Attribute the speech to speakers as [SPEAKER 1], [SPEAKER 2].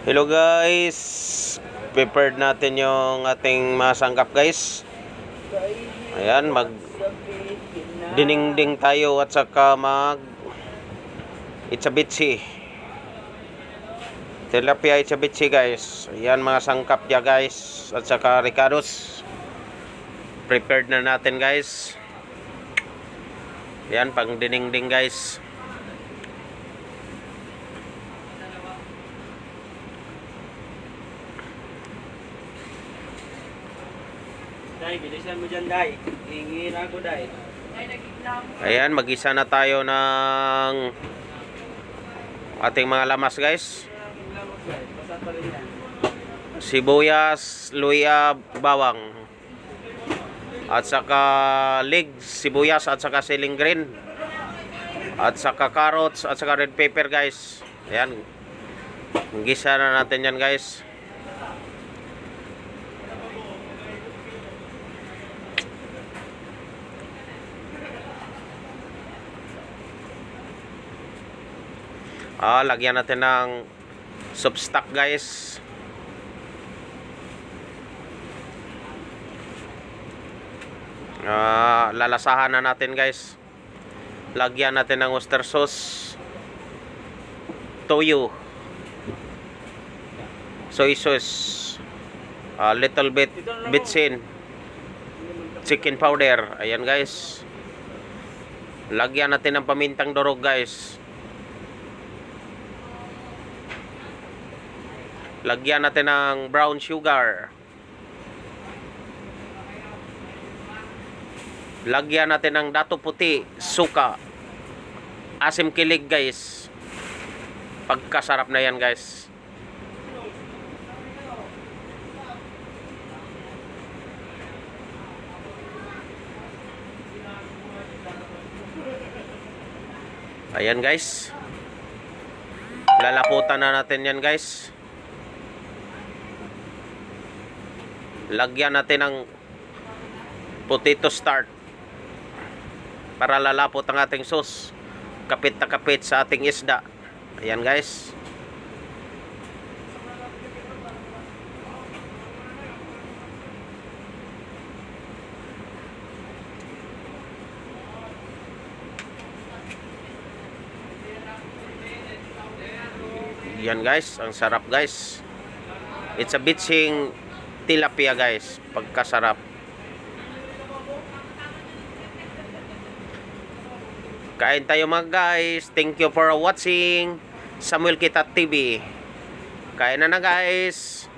[SPEAKER 1] Hello guys, prepared natin yung ating mga sangkap guys. Ayan, mag dinengdeng tayo at saka mag itsabitsi. Tilapia itsabitsi guys. Ayan mga sangkap niya guys at saka ricados. Prepared na natin guys. Ayan, pang dinengdeng guys.
[SPEAKER 2] Day, bilisan mo dyan, Day. Hingi na ako, Day.
[SPEAKER 1] Ayan, mag-isa na tayo ng ating mga lamas guys.
[SPEAKER 2] Basta pa rin yan.
[SPEAKER 1] Sibuyas, luya, bawang. At saka leeks, sibuyas at saka siling green. At saka carrots at saka red pepper guys. Ayan. Gisa na natin yan guys. Lagyan natin ng soup stock guys. Lalasahan na natin guys. Lagyan natin ng oyster sauce, toyo, soy sauce, little bit bitsin, chicken powder. Ayan guys. Lagyan natin ng pamintang durog guys. Lagyan natin ng brown sugar. Lagyan natin ng dato puti, suka, asim kilig guys. Pagkasarap na yan guys. Ayan guys. Lalaputan na natin yan guys. Lagyan natin ng potato starch para lalapot ang ating sauce. Kapit na kapit sa ating isda. Ayan guys. Yan guys, ang sarap guys. It's a bitsing tilapia guys, pagkasarap. Kain tayo mga guys. Thank you for watching Samuel Kita TV. Kain na guys.